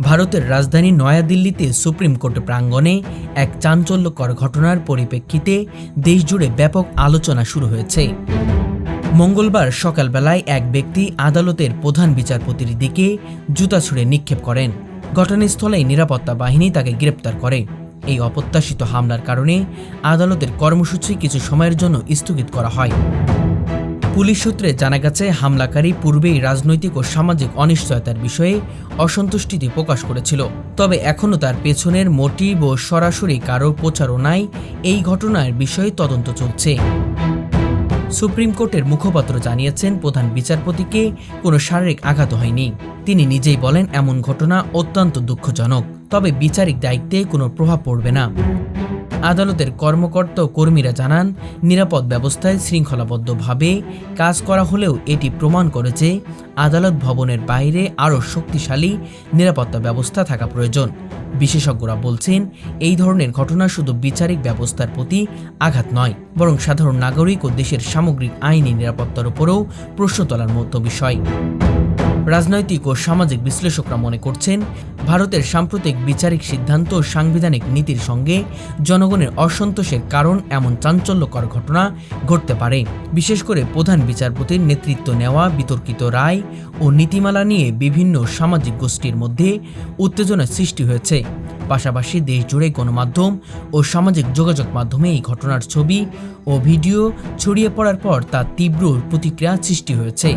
ভারতের রাজধানী নয়াদিল্লিতে সুপ্রিম কোর্ট প্রাঙ্গণে এক চাঞ্চল্যকর ঘটনার পরিপ্রেক্ষিতে দেশজুড়ে ব্যাপক আলোচনা শুরু হয়েছে। মঙ্গলবার সকালবেলায় এক ব্যক্তি আদালতের প্রধান বিচারপতির দিকে জুতা ছুঁড়ে নিক্ষেপ করেন। ঘটনাস্থলেই নিরাপত্তা বাহিনী তাকে গ্রেপ্তার করে। এই অপ্রত্যাশিত হামলার কারণে আদালতের কর্মসূচি কিছু সময়ের জন্য স্থগিত করা হয়। পুলিশ সূত্রে জানা গেছে, হামলাকারী পূর্বেই রাজনৈতিক ও সামাজিক অনিশ্চয়তার বিষয়ে অসন্তুষ্টি প্রকাশ করেছিল। তবে এখনও তার পেছনের মোটিভ ও সরাসরি কারো প্রচারণায় এই ঘটনার বিষয়ে তদন্ত চলছে। সুপ্রিম কোর্টের মুখপাত্র জানিয়েছেন, প্রধান বিচারপতিকে কোনো শারীরিক আঘাত হয়নি। তিনি নিজেই বলেন, এমন ঘটনা অত্যন্ত দুঃখজনক, তবে বিচারিক দায়িত্বে কোনো প্রভাব পড়বে না। আদালতের কর্মকর্তা ও কর্মীরা জানান, নিরাপদ ব্যবস্থায় শৃঙ্খলাবদ্ধভাবে কাজ করা হলেও এটি প্রমাণ করে যে আদালত ভবনের বাইরে আরও শক্তিশালী নিরাপত্তা ব্যবস্থা থাকা প্রয়োজন। বিশেষজ্ঞরা বলছেন, এই ধরনের ঘটনা শুধু বিচারিক ব্যবস্থার প্রতি আঘাত নয়, বরং সাধারণ নাগরিক ও দেশের সামগ্রিক আইনি নিরাপত্তার উপরেও প্রশ্ন তোলার মতো বিষয়। রাজনৈতিক ও সামাজিক বিশ্লেষকরা মনে করছেন, ভারতের সাম্প্রতিক বিচারিক সিদ্ধান্ত ও সাংবিধানিক নীতির সঙ্গে জনগণের অসন্তোষের কারণ এমন চাঞ্চল্যকর ঘটনা ঘটতে পারে। বিশেষ করে প্রধান বিচারপতির নেতৃত্ব নেওয়া বিতর্কিত রায় ও নীতিমালা নিয়ে বিভিন্ন সামাজিক গোষ্ঠীর মধ্যে উত্তেজনার সৃষ্টি হয়েছে। পাশাপাশি দেশজুড়ে গণমাধ্যম ও সামাজিক যোগাযোগ মাধ্যমে এই ঘটনার ছবি ও ভিডিও ছড়িয়ে পড়ার পর তা তীব্র প্রতিক্রিয়া সৃষ্টি হয়েছে।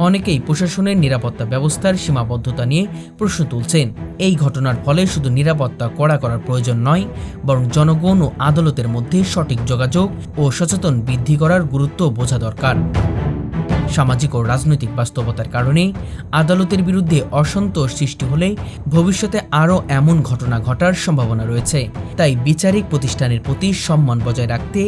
অনেকেই প্রশাসনের নিরাপত্তা ব্যবস্থার সীমাবদ্ধতা নিয়ে প্রশ্ন তুলছেন। এই ঘটনার ফলে শুধু নিরাপত্তা কড়া করার প্রয়োজন নয়, বরং জনগণ ও আদালতের মধ্যে সঠিক যোগাযোগ ও সচেতন বৃদ্ধি করার গুরুত্ব বোঝা দরকার। সামাজিক ও রাজনৈতিক বাস্তবতার কারণে আদালতের বিরুদ্ধে অসন্তোষ সৃষ্টি হলে ভবিষ্যতে আরও এমন ঘটনা ঘটার সম্ভাবনা রয়েছে। তাই বিচারিক প্রতিষ্ঠানের প্রতি সম্মান বজায় রাখতে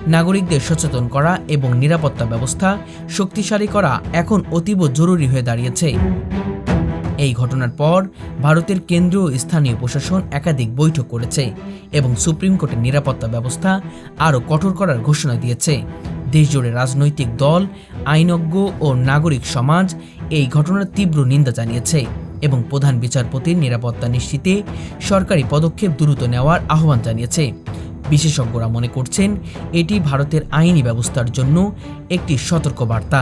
নাগরিকদের সচেতন করা এবং নিরাপত্তা ব্যবস্থা শক্তিশালী করা এখন অতীব জরুরি হয়ে দাঁড়িয়েছে। এই ঘটনার পর ভারতের কেন্দ্রীয় ও স্থানীয় প্রশাসন একাধিক বৈঠক করেছে এবং সুপ্রিম কোর্টের নিরাপত্তা ব্যবস্থা আরও কঠোর করার ঘোষণা দিয়েছে। দেশজুড়ে রাজনৈতিক দল, আইনজ্ঞ ও নাগরিক সমাজ এই ঘটনার তীব্র নিন্দা জানিয়েছে এবং প্রধান বিচারপতির নিরাপত্তা নিশ্চিতে সরকারি পদক্ষেপ দ্রুত নেওয়ার আহ্বান জানিয়েছে। বিশেষজ্ঞরা মনে করছেন, এটি ভারতের আইনি ব্যবস্থার জন্য একটি সতর্কবার্তা।